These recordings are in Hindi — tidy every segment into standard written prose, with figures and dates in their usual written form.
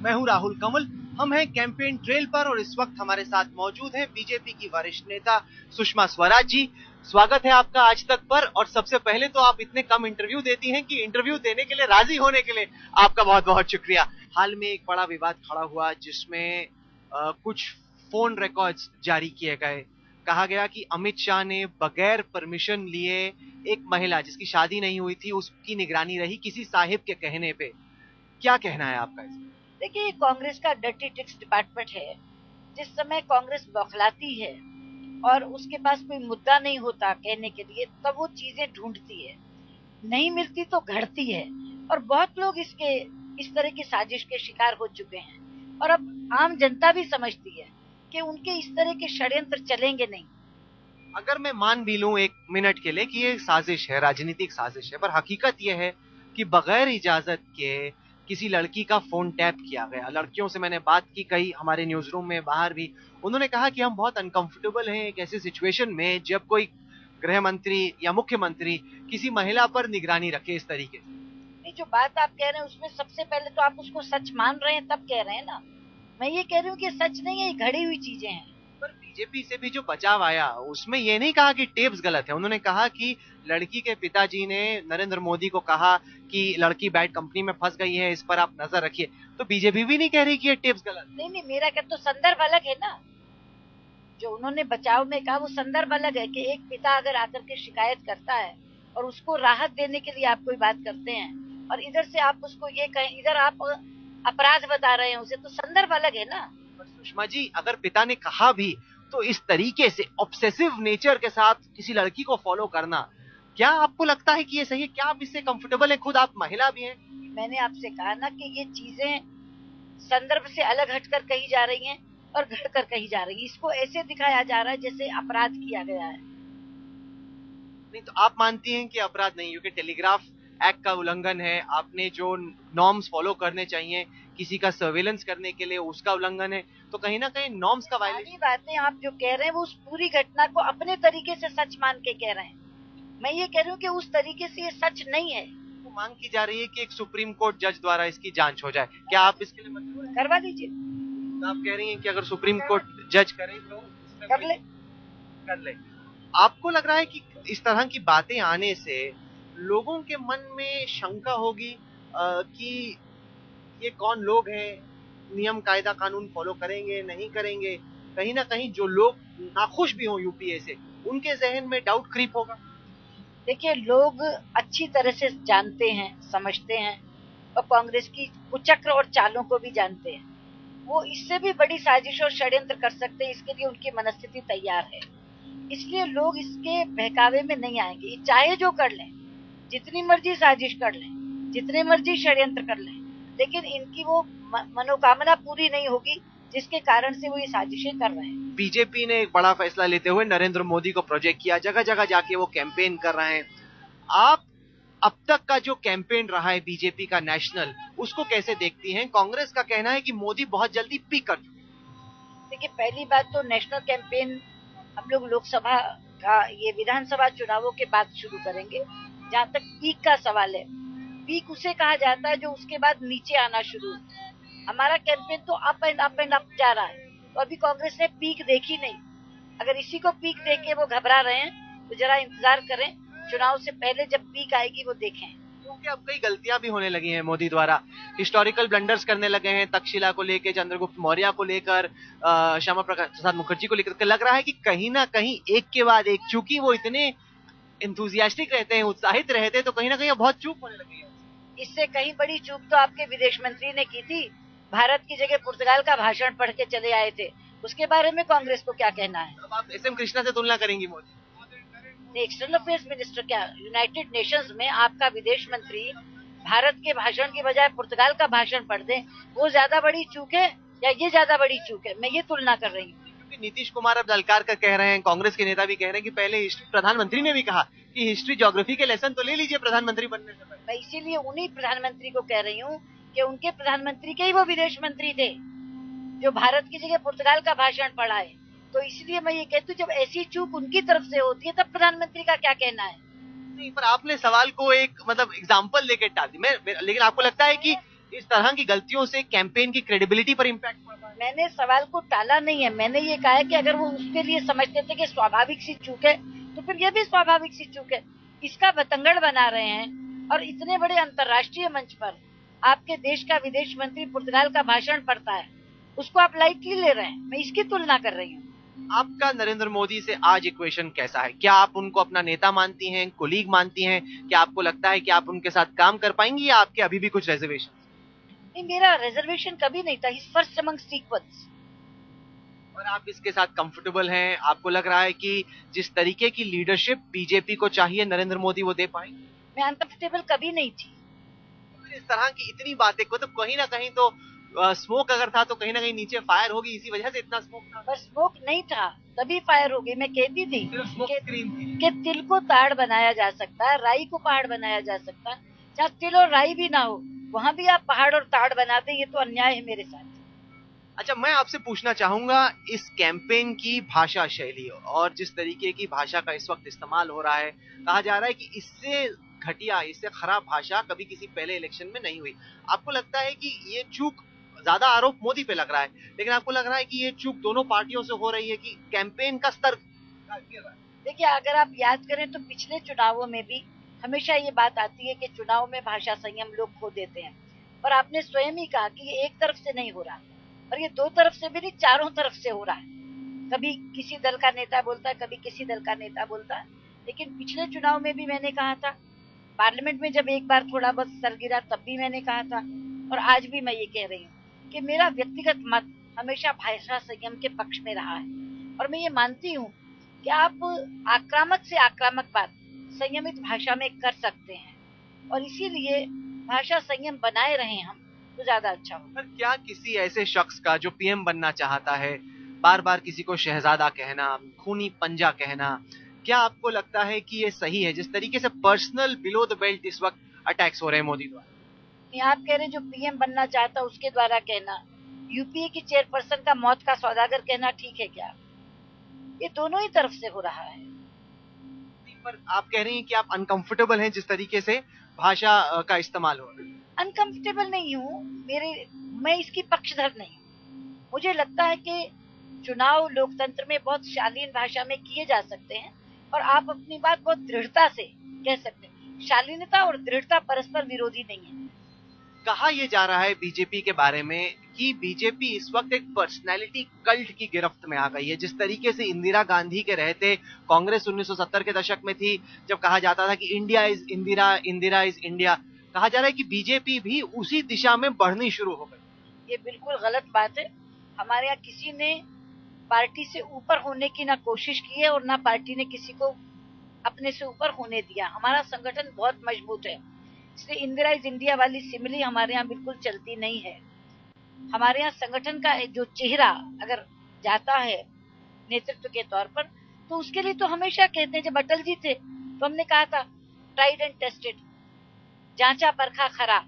मैं हूं राहुल कंवल। हम हैं कैंपेन ट्रेल पर और इस वक्त हमारे साथ मौजूद हैं बीजेपी की वरिष्ठ नेता सुषमा स्वराज जी। स्वागत है आपका आज तक पर। और सबसे पहले तो आप इतने कम इंटरव्यू देती हैं कि इंटरव्यू देने के लिए, राजी होने के लिए आपका बहुत बहुत शुक्रिया। हाल में एक बड़ा विवाद खड़ा हुआ जिसमें कुछ फोन रिकॉर्ड्स जारी किए गए। कहा गया कि अमित शाह ने बगैर परमिशन लिए एक महिला जिसकी शादी नहीं हुई थी उसकी निगरानी रही किसी साहिब के कहने पे। क्या कहना है आपका इसमें? देखिए, कांग्रेस का डर्टी ट्रिक्स डिपार्टमेंट है। जिस समय कांग्रेस बौखलाती है और उसके पास कोई मुद्दा नहीं होता कहने के लिए, तब वो चीजें ढूंढती है, नहीं मिलती तो घड़ती है। और बहुत लोग इस तरह की साजिश के शिकार हो चुके हैं और अब आम जनता भी समझती है कि उनके इस तरह के षड्यंत्र चलेंगे नहीं। अगर मैं मान भी लूं एक मिनट के लिए कि ये साजिश है, राजनीतिक साजिश है, पर हकीकत ये है कि बगैर इजाजत के किसी लड़की का फोन टैप किया गया। लड़कियों से मैंने बात की कई, हमारे न्यूज रूम में, बाहर भी। उन्होंने कहा कि हम बहुत अनकंफर्टेबल हैं एक ऐसी सिचुएशन में जब कोई गृह मंत्री या मुख्यमंत्री किसी महिला पर निगरानी रखे इस तरीके से। नहीं, जो बात आप कह रहे हैं उसमें सबसे पहले तो आप उसको सच मान रहे हैं, तब कह रहे हैं ना। मैं ये कह रही हूँ कि सच नहीं है, ये घड़ी हुई चीजें हैं। पर बीजेपी से भी जो बचाव आया उसमें ये नहीं कहा कि टेप्स गलत है। उन्होंने कहा कि लड़की के पिताजी ने नरेंद्र मोदी को कहा कि लड़की बैड कंपनी में फंस गई है, इस पर आप नजर रखिए। तो बीजेपी भी नहीं कह रही कि ये टेप्स गलत। नहीं, मेरा क्या तो संदर्भ अलग है ना। जो उन्होंने बचाव में कहा वो संदर्भ अलग है कि एक पिता अगर आकर के शिकायत करता है और उसको राहत देने के लिए आप कोई बात करते हैं और इधर से आप उसको ये कहें, इधर आप अपराध बता रहे हैं उसे, तो संदर्भ अलग है ना। सुषमा जी, अगर पिता ने कहा भी तो इस तरीके से ऑब्सेसिव नेचर के साथ किसी लड़की को फॉलो करना, क्या आपको लगता है कि ये सही है? क्या आप इससे कंफर्टेबल हैं? खुद आप महिला भी हैं। मैंने आपसे कहा ना कि ये चीजें संदर्भ से अलग हटकर कही जा रही हैं और घटकर कही जा रही है। इसको ऐसे दिखाया जा रहा है जैसे अपराध किया गया है। नहीं तो आप मानती हैं कि अपराध नहीं, क्योंकि टेलीग्राफ एक्ट का उल्लंघन है, आपने जो नॉर्म्स फॉलो करने चाहिए किसी का सर्वेलेंस करने के लिए उसका उल्लंघन है, तो कहीं ना कहीं नॉर्म्स का वायलेशन। बातें आप जो कह रहे हैं वो उस पूरी घटना को अपने तरीके से सच मान के कह रहे हैं। मैं ये कह रही हूँ कि उस तरीके से ये सच नहीं है। तो मांग की जा रही है कि एक सुप्रीम कोर्ट जज द्वारा इसकी जांच हो जाए। क्या आप इसके लिए मंजूर हैं? करवा दीजिए। तो आप कह रही हैं कि अगर सुप्रीम कोर्ट जज करे तो कर ले। आपको लग रहा है कि इस तरह की बातें आने से लोगों के मन में शंका होगी कि ये कौन लोग हैं, नियम कायदा कानून फॉलो करेंगे नहीं करेंगे? कहीं ना कहीं जो लोग नाखुश भी हों यूपीए से, उनके जहन में डाउट क्रीप होगा। देखिए, लोग अच्छी तरह से जानते हैं, समझते हैं और कांग्रेस की कुचक्र और चालों को भी जानते हैं। वो इससे भी बड़ी साजिश और षड्यंत्र कर सकते हैं, इसके लिए उनकी मनस्थिति तैयार है। इसलिए लोग इसके बहकावे में नहीं आएंगे। चाहे जो कर लें, जितनी मर्जी साजिश कर लें, जितने मर्जी षड्यंत्र कर लें, लेकिन इनकी वो मनोकामना पूरी नहीं होगी जिसके कारण से वो ये साजिशें कर रहे हैं। बीजेपी ने एक बड़ा फैसला लेते हुए नरेंद्र मोदी को प्रोजेक्ट किया, जगह जगह जाके वो कैंपेन कर रहे हैं। आप अब तक का जो कैंपेन रहा है बीजेपी का नेशनल, उसको कैसे देखती हैं? कांग्रेस का कहना है कि मोदी बहुत जल्दी पीक कर चुके हैं। देखिए, पहली बात तो नेशनल कैंपेन हम लोग लोकसभा का, ये विधानसभा चुनावों के बाद शुरू करेंगे। जहाँ तक पीक का सवाल है, पीक उसे कहा जाता है जो उसके बाद नीचे आना शुरू। हमारा कैंपेन तो up and up and up जा रहा है, तो अभी कांग्रेस ने पीक देखी नहीं। अगर इसी को पीक देख के वो घबरा रहे हैं तो जरा इंतजार करें, चुनाव से पहले जब पीक आएगी वो देखें। क्योंकि अब कई गलतियां भी होने लगी हैं मोदी द्वारा, हिस्टोरिकल ब्लंडर्स करने लगे हैं, तक्षशिला को लेकर, चंद्रगुप्त मौर्य को लेकर, श्यामा प्रसाद मुखर्जी को लेकर। लग रहा है कि कहीं ना कहीं एक के बाद एक, चूंकि वो इतने इंथुजियास्टिक रहते हैं, उत्साहित रहते हैं, तो कहीं ना कहीं बहुत चूक होने लगी है। इससे कहीं बड़ी चूक तो आपके विदेश मंत्री ने की थी। भारत की जगह पुर्तगाल का भाषण पढ़ के चले आए थे। उसके बारे में कांग्रेस को क्या कहना है? अब आप एसएम कृष्णा से तुलना करेंगी मोदी? एक्सटर्नल अफेयर्स मिनिस्टर, क्या यूनाइटेड नेशंस में आपका विदेश मंत्री भारत के भाषण की बजाय पुर्तगाल का भाषण पढ़ दे, वो ज्यादा बड़ी चूक है या ये ज्यादा बड़ी चूक है? मैं ये तुलना कर रही हूँ। क्योंकि नीतीश कुमार अब ललकार कर कह रहे हैं, कांग्रेस के नेता भी कह रहे हैं कि पहले प्रधानमंत्री ने भी कहा कि हिस्ट्री ज्योग्राफी के लेसन तो ले लीजिए प्रधानमंत्री बनने से पहले। मैं इसीलिए उन्हीं प्रधानमंत्री को कह रही हूँ कि उनके प्रधानमंत्री के ही वो विदेश मंत्री थे जो भारत की जगह पुर्तगाल का भाषण पढ़ाए। तो इसलिए मैं ये कहती हूँ, जब ऐसी चूक उनकी तरफ से होती है तब प्रधानमंत्री का क्या कहना है। नहीं, पर आपने सवाल को एक मतलब एग्जाम्पल लेके टाल दी। लेकिन आपको लगता है कि इस तरह की गलतियों से कैंपेन की क्रेडिबिलिटी पर इम्पैक्ट पड़ता है? मैंने सवाल को टाला नहीं है, मैंने ये कहा है कि अगर वो उसके लिए समझते थे कि स्वाभाविक सी चूक है, तो फिर ये भी स्वाभाविक सी चूक है। इसका बतंगड़ बना रहे हैं और इतने बड़े अंतर्राष्ट्रीय मंच पर आपके देश का विदेश मंत्री पुर्तगाल का भाषण पढ़ता है, उसको आप लाइटली ले रहे हैं। मैं इसकी तुलना कर रही हूँ। आपका नरेंद्र मोदी से आज इक्वेशन कैसा है? क्या आप उनको अपना नेता मानती हैं, कोलीग मानती हैं? क्या आपको लगता है कि आप उनके साथ काम कर पाएंगी या आपके अभी भी कुछ रिजर्वेशन? नहीं, मेरा रिजर्वेशन कभी नहीं था। He is first amongst equals. और आप इसके साथ कंफर्टेबल हैं? आपको लग रहा है कि जिस तरीके की लीडरशिप बीजेपी को चाहिए नरेंद्र मोदी वो दे पाएंगे? मैं अनकंफर्टेबल कभी नहीं थी। इस तरह की इतनी बातें को तो कहीं ना कहीं तो स्मोक अगर था तो कहीं ना कहीं नीचे फायर होगी, इसी वजह से इतना स्मोक था। पर स्मोक नहीं था तभी फायर हो गई। मैं कहती थी कि तिल को ताड़ बनाया जा सकता है, राई को पहाड़ बनाया जा सकता है। जहाँ तिल और राई भी ना हो वहाँ भी आप पहाड़ और ताड़ बना दें, ये तो अन्याय है मेरे साथ। अच्छा, मैं आपसे पूछना चाहूंगा इस कैंपेन की भाषा शैली और जिस तरीके की भाषा का इस वक्त इस्तेमाल हो रहा है, कहा जा रहा है कि इससे घटिया, इससे खराब भाषा कभी किसी पहले इलेक्शन में नहीं हुई। आपको लगता है कि ये चूक, ज्यादा आरोप मोदी पे लग रहा है, लेकिन आपको लग रहा है कि ये चूक दोनों पार्टियों से हो रही है कि कैंपेन का स्तर? देखिए, अगर आप याद करें तो पिछले चुनावों में भी हमेशा ये बात आती है कि चुनाव में भाषा संयम लोग खो देते हैं, और आपने स्वयं ही कहा कि ये एक तरफ से नहीं हो रहा, और ये दो तरफ से भी नहीं, चारों तरफ से हो रहा है। कभी किसी दल का नेता बोलता है, कभी किसी दल का नेता बोलता है। लेकिन पिछले चुनाव में भी मैंने कहा था, पार्लियामेंट में जब एक बार थोड़ा बहुत सर गिरा तब भी मैंने कहा था, और आज भी मैं ये कह रही हूँ कि मेरा व्यक्तिगत मत हमेशा भाषा संयम के पक्ष में रहा है। और मैं ये मानती हूँ कि आप आक्रामक से आक्रामक बात संयमित भाषा में कर सकते हैं, और इसीलिए भाषा संयम बनाए रहें हम तो ज्यादा अच्छा हो। पर क्या किसी ऐसे शख्स का जो पीएम बनना चाहता है, बार बार किसी को शहजादा कहना, खूनी पंजा कहना, क्या आपको लगता है कि ये सही है? जिस तरीके से पर्सनल बिलो द बेल्ट इस वक्त अटैक्स हो रहे हैं मोदी द्वारा। आप कह रहे जो पीएम बनना चाहता उसके द्वारा कहना, यूपीए की चेयरपर्सन का मौत का सौदागर कहना ठीक है क्या? ये दोनों ही तरफ से हो रहा है। पर आप कह रही हैं कि आप अनकंफर्टेबल हैं जिस तरीके से भाषा का इस्तेमाल हो रहा है। अनकंफर्टेबल नहीं हूँ, मैं इसकी पक्षधर नहीं हूँ। मुझे लगता है कि चुनाव लोकतंत्र में बहुत शालीन भाषा में किए जा सकते हैं, और आप अपनी बात बहुत दृढ़ता से कह सकते हैं। शालीनता और दृढ़ता परस्पर विरोधी नहीं है। कहा यह जा रहा है बीजेपी के बारे में कि बीजेपी इस वक्त एक पर्सनैलिटी कल्ट की गिरफ्त में आ गई है। जिस तरीके से इंदिरा गांधी के रहते कांग्रेस 1970 के दशक में थी, जब कहा जाता था कि India is Indira, Indira is India, कहा जा रहा है कि बीजेपी भी उसी दिशा में बढ़नी शुरू हो गई। ये बिल्कुल गलत बात है। हमारे यहाँ किसी ने पार्टी से ऊपर होने की ना कोशिश की है और ना पार्टी ने किसी को अपने से ऊपर होने दिया। हमारा संगठन बहुत मजबूत है, इसलिए इंदिरा इज इंडिया वाली सिमिली हमारे यहाँ बिल्कुल चलती नहीं है। हमारे यहाँ संगठन का जो चेहरा अगर जाता है नेतृत्व के तौर पर, तो उसके लिए तो हमेशा कहते हैं, जब अटल जी थे तो हमने कहा था ट्राइड एंड टेस्टेड, जांचा परखा खरा,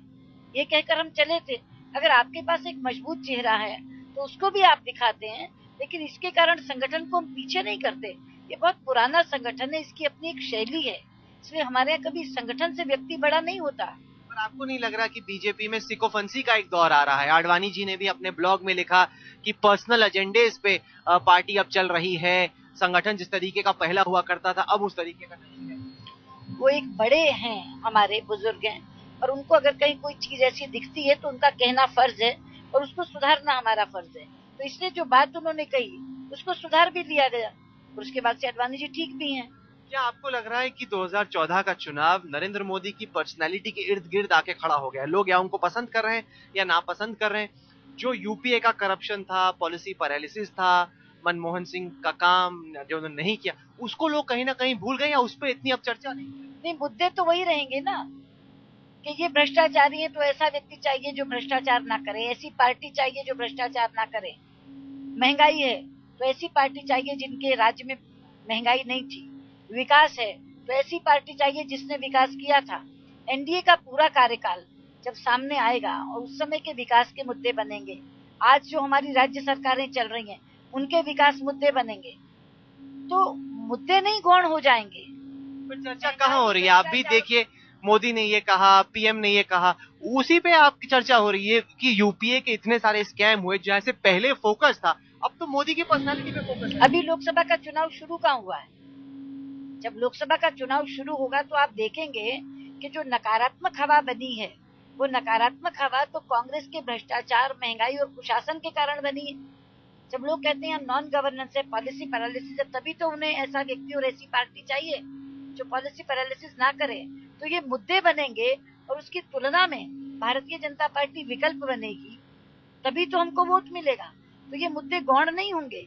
ये कहकर हम चले थे। अगर आपके पास एक मजबूत चेहरा है तो उसको भी आप दिखाते हैं, लेकिन इसके कारण संगठन को हम पीछे नहीं करते। ये बहुत पुराना संगठन है, इसकी अपनी एक शैली है, इसलिए हमारे यहाँ कभी संगठन से व्यक्ति बड़ा नहीं होता। पर आपको नहीं लग रहा कि बीजेपी में सिकोफंसी का एक दौर आ रहा है? आडवाणी जी ने भी अपने ब्लॉग में लिखा कि पर्सनल एजेंडेस पे पार्टी अब चल रही है, संगठन जिस तरीके का पहला हुआ करता था अब उस तरीके का नहीं है। वो एक बड़े हैं, हमारे बुजुर्ग हैं, और उनको अगर कहीं कोई चीज ऐसी दिखती है तो उनका कहना फर्ज है और उसको सुधारना हमारा फर्ज है। तो इसलिए जो बात उन्होंने कही उसको सुधार भी लिया गया, और उसके बाद से आडवाणी जी ठीक भी हैं। क्या आपको लग रहा है कि 2014 का चुनाव नरेंद्र मोदी की पर्सनैलिटी के इर्द गिर्द आके खड़ा हो गया? लोग या उनको पसंद कर रहे हैं या नापसंद कर रहे हैं। जो यूपीए का करप्शन था, पॉलिसी पैरालिसिस था, मनमोहन सिंह का काम जो उन्होंने नहीं किया, उसको लोग कहीं ना कहीं भूल गए या उस पर इतनी अब चर्चा नहीं? मुद्दे तो वही रहेंगे ना कि ये भ्रष्टाचारी है तो ऐसा व्यक्ति चाहिए जो भ्रष्टाचार ना करे, ऐसी पार्टी चाहिए जो भ्रष्टाचार ना करे। महंगाई है तो ऐसी पार्टी चाहिए जिनके राज्य में महंगाई नहीं थी। विकास है तो ऐसी पार्टी चाहिए जिसने विकास किया था। एनडीए का पूरा कार्यकाल जब सामने आएगा और उस समय के विकास के मुद्दे बनेंगे। आज जो हमारी राज्य सरकारें चल रही हैं उनके विकास मुद्दे बनेंगे, तो मुद्दे नहीं गौण हो जाएंगे। पर चर्चा कहाँ हो रही है? आप भी देखिए, मोदी ने ये कहा, पीएम ने ये कहा, उसी पे आपकी चर्चा हो रही है कि यूपीए के इतने सारे स्कैम हुए, जैसे पहले फोकस था अब तो मोदी की पर्सनालिटी पे फोकस है। अभी लोकसभा का चुनाव शुरू कहाँ हुआ है? जब लोकसभा का चुनाव शुरू होगा तो आप देखेंगे कि जो नकारात्मक हवा बनी है, वो नकारात्मक हवा तो कांग्रेस के भ्रष्टाचार, महंगाई और कुशासन के कारण बनी है। जब लोग कहते हैं नॉन गवर्नेंस है, पॉलिसी पैरालिसिस है, तभी तो उन्हें ऐसा व्यक्ति और ऐसी पार्टी चाहिए जो पॉलिसी पैरालिसिस ना करे। तो ये मुद्दे बनेंगे और उसकी तुलना में भारतीय जनता पार्टी विकल्प बनेगी, तभी तो हमको वोट मिलेगा। तो ये मुद्दे गौण नहीं होंगे।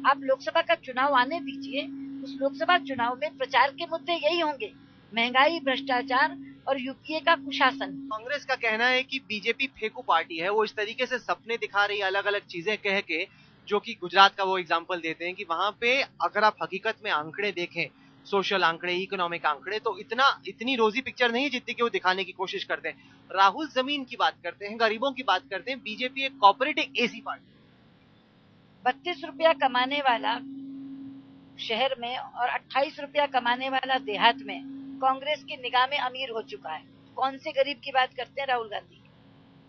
आप लोकसभा का चुनाव आने दीजिए, उस लोकसभा चुनाव में प्रचार के मुद्दे यही होंगे, महंगाई, भ्रष्टाचार और यूपीए का कुशासन। कांग्रेस का कहना है कि बीजेपी फेंकू पार्टी है, वो इस तरीके से सपने दिखा रही है अलग अलग चीजें कह के, जो कि गुजरात का वो एग्जाम्पल देते हैं कि वहां पे अगर आप हकीकत में आंकड़े देखें, सोशल आंकड़े, इकोनॉमिक आंकड़े, तो इतनी रोजी पिक्चर नहीं है जितनी कि वो दिखाने की कोशिश करते हैं। राहुल जमीन की बात करते हैं, गरीबों की बात करते हैं, बीजेपी एक कॉर्पोरेट एसी पार्टी। 32 रुपया कमाने वाला शहर में और 28 रुपया कमाने वाला देहात में कांग्रेस की निगाह में अमीर हो चुका है। कौन से गरीब की बात करते हैं राहुल गांधी?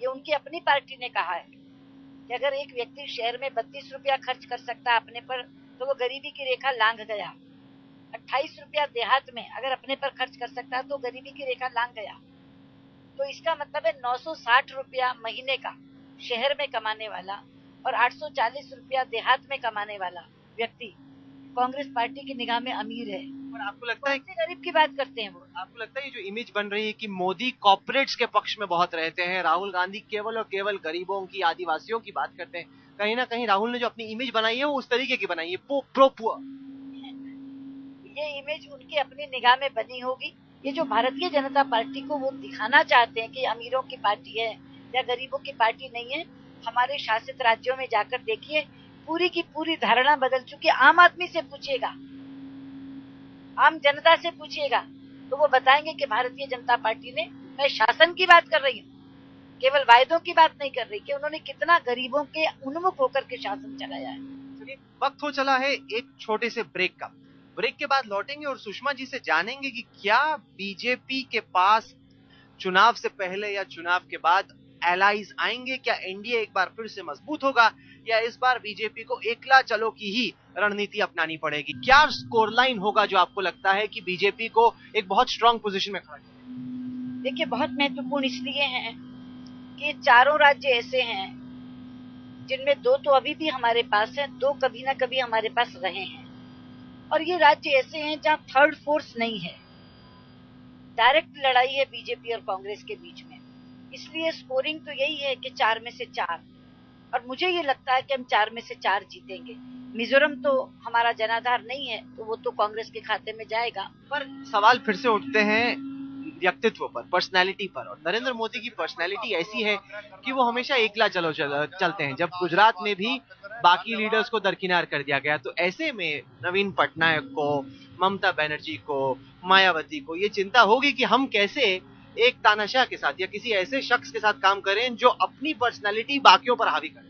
ये उनकी अपनी पार्टी ने कहा है कि अगर एक व्यक्ति शहर में 32 रुपया खर्च कर सकता है अपने पर, तो वो गरीबी की रेखा लांघ गया। 28 रुपया देहात में अगर अपने पर खर्च कर सकता है तो गरीबी की रेखा लांघ गया। तो इसका मतलब है 960 रुपया महीने का शहर में कमाने वाला और 840 रुपया देहात में कमाने वाला व्यक्ति कांग्रेस पार्टी की निगाह में अमीर है। और आपको लगता है, गरीब की बात करते हैं वो? आपको लगता है ये जो इमेज बन रही है कि मोदी कॉर्पोरेट्स के पक्ष में बहुत रहते हैं, राहुल गांधी केवल और केवल गरीबों की, आदिवासियों की बात करते हैं, कहीं ना कहीं राहुल ने जो अपनी इमेज बनाई है वो उस तरीके की बनाई है, प्रो पुअर। ये इमेज उनकी अपनी निगाह में बनी होगी। ये जो भारतीय जनता पार्टी को वो दिखाना चाहते हैं कि अमीरों की पार्टी है या गरीबों की पार्टी नहीं है, हमारे शासित राज्यों में जाकर देखिए, पूरी की पूरी धारणा बदल चुकी है। आम आदमी से पूछिएगा, आम जनता से पूछिएगा, तो वो बताएंगे कि भारतीय जनता पार्टी ने, मैं शासन की बात कर रही हूँ, केवल वायदों की बात नहीं कर रही, कि उन्होंने कितना गरीबों के उन्मुख होकर के शासन चलाया है। चलिए, वक्त हो चला है एक छोटे से ब्रेक का। ब्रेक के बाद लौटेंगे और सुषमा जी से जानेंगे कि क्या बीजेपी के पास चुनाव से पहले या चुनाव के बाद एलाइज आएंगे, क्या एनडीए एक बार फिर से मजबूत होगा, या इस बार बीजेपी को एकला चलो की ही रणनीति अपनानी पड़ेगी। क्या स्कोर लाइन होगा जो आपको लगता है कि बीजेपी को एक बहुत स्ट्रांग पोजीशन में खड़ा करेगा? देखिए, बहुत महत्वपूर्ण इसलिए है कि चारों राज्य ऐसे हैं जिनमें दो तो अभी भी हमारे पास है, दो कभी ना कभी हमारे पास रहे हैं, और ये राज्य ऐसे हैं जहां थर्ड फोर्स नहीं है। डायरेक्ट लड़ाई है बीजेपी और कांग्रेस के बीच में, इसलिए स्कोरिंग तो यही है कि 4 में से 4, और मुझे ये लगता है कि हम 4 में से 4 जीतेंगे। मिजोरम तो हमारा जनाधार नहीं है, तो वो तो कांग्रेस के खाते में जाएगा। पर सवाल फिर से उठते हैं व्यक्तित्व पर, पर्सनैलिटी पर, और नरेंद्र मोदी की पर्सनैलिटी ऐसी है कि वो हमेशा एकला चलते हैं। जब गुजरात में भी बाकी लीडर्स को दरकिनार कर दिया गया, तो ऐसे में नवीन पटनायक को, ममता बनर्जी को, मायावती को ये चिंता होगी कि हम कैसे एक तानाशाह के साथ या किसी ऐसे शख्स के साथ काम करें जो अपनी पर्सनैलिटी बाकियों पर हावी करे।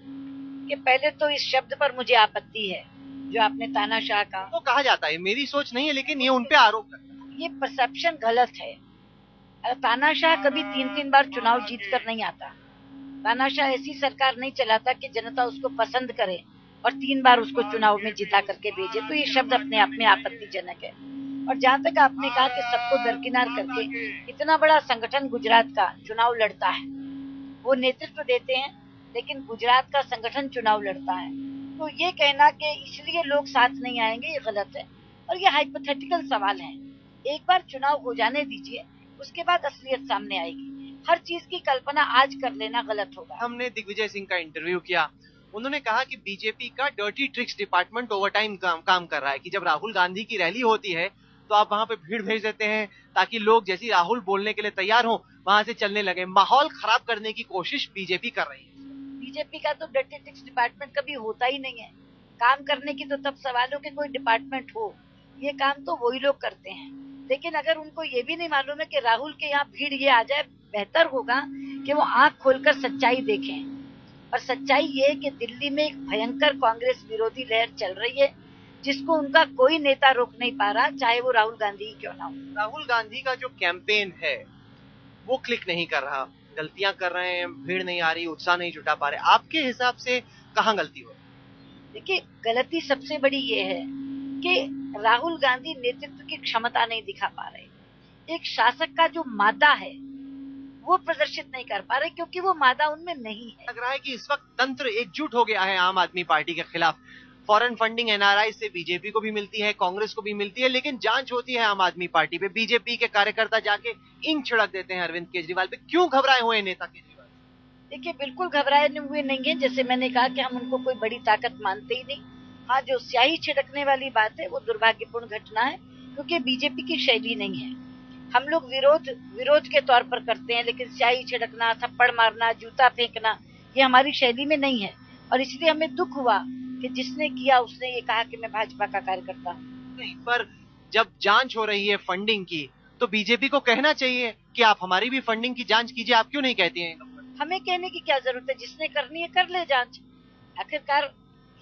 कि पहले तो इस शब्द पर मुझे आपत्ति है जो आपने तानाशाह का, वो कहा जाता है, मेरी सोच नहीं है, लेकिन ये उनपे आरोप करता है। ये परसेप्शन गलत है। तानाशाह कभी 3-3 बार चुनाव जीत कर नहीं आता। तानाशाह ऐसी सरकार नहीं चलाता कि जनता उसको पसंद करे और 3 बार उसको चुनाव में जिता करके भेजे। तो ये शब्द अपने आप में आपत्तिजनक है। और जहां तक आपने कहा कि सबको दरकिनार करके इतना बड़ा संगठन गुजरात का चुनाव लड़ता है, वो नेतृत्व देते हैं, लेकिन गुजरात का संगठन चुनाव लड़ता है, तो ये कहना कि इसलिए लोग साथ नहीं आएंगे, ये गलत है। और ये हाइपोथेटिकल सवाल है। एक बार चुनाव हो जाने दीजिए, उसके बाद असलियत सामने आएगी। हर चीज की कल्पना आज कर लेना गलत होगा। हमने दिग्विजय सिंह का इंटरव्यू किया, उन्होंने कहा कि बीजेपी का डर्टी ट्रिक्स डिपार्टमेंट ओवरटाइम काम कर रहा है, कि जब राहुल गांधी की रैली होती है तो आप वहां पे भीड़ भेज देते हैं ताकि लोग जैसी राहुल बोलने के लिए तैयार हो वहां से चलने लगे। माहौल खराब करने की कोशिश बीजेपी कर रही है। बीजेपी का तो डर्टी ट्रिक्स डिपार्टमेंट कभी होता ही नहीं है। काम करने की तो तब सवाल हो कि कोई डिपार्टमेंट हो, ये काम तो वही लोग करते हैं। लेकिन अगर उनको ये भी नहीं मालूम है कि राहुल के यहाँ भीड़ ये आ जाए, बेहतर होगा कि वो आंख खोलकर सच्चाई देखें। और सच्चाई ये है कि दिल्ली में एक भयंकर कांग्रेस विरोधी लहर चल रही है, जिसको उनका कोई नेता रोक नहीं पा रहा, चाहे वो राहुल गांधी ही क्यों ना हो। राहुल गांधी का जो कैंपेन है वो क्लिक नहीं कर रहा, गलतियां कर रहे हैं, भीड़ नहीं आ रही, उत्साह नहीं जुटा पा रहे। आपके हिसाब से कहाँ गलती हो? देखिए, गलती सबसे बड़ी ये है कि राहुल गांधी नेतृत्व की क्षमता नहीं दिखा पा रहे। एक शासक का जो मादा है वो प्रदर्शित नहीं कर पा रहे, क्योंकि वो मादा उनमें नहीं है। लग रहा है कि इस वक्त तंत्र एकजुट हो गया है आम आदमी पार्टी के खिलाफ। फॉरेन फंडिंग एनआरआई से बीजेपी को भी मिलती है, कांग्रेस को भी मिलती है, लेकिन जांच होती है आम आदमी पार्टी पे। बीजेपी के कार्यकर्ता जाके इंक छिड़क देते हैं अरविंद केजरीवाल पे। क्यों घबराए हुए नेता केजरीवाल? देखिए, बिल्कुल घबराए हुए नहीं है। जैसे मैंने कहा कि हम उनको कोई बड़ी ताकत मानते ही नहीं। हाँ, जो स्याही छिड़कने वाली बात है वो दुर्भाग्यपूर्ण घटना है, क्योंकि बीजेपी की शैली नहीं है। हम लोग विरोध के तौर पर करते हैं, लेकिन स्याही छिड़कना, थप्पड़ मारना, जूता फेंकना, ये हमारी शैली में नहीं है। और इसलिए हमें दुख हुआ कि जिसने किया उसने ये कहा कि मैं भाजपा का कार्यकर्ता हूँ। नहीं, पर जब जांच हो रही है फंडिंग की, तो बीजेपी को कहना चाहिए कि आप हमारी भी फंडिंग की जांच कीजिए। आप क्यों नहीं कहती हैं? हमें कहने की क्या जरूरत है? जिसने करनी है कर ले जांच। आखिरकार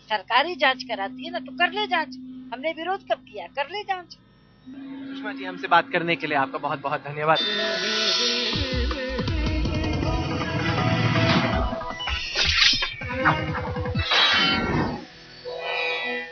सरकार ही जांच कराती है ना, तो कर ले जांच। हमने विरोध कब किया? कर ले जांच। सुषमा जी, हमसे बात करने के लिए आपका बहुत बहुत धन्यवाद।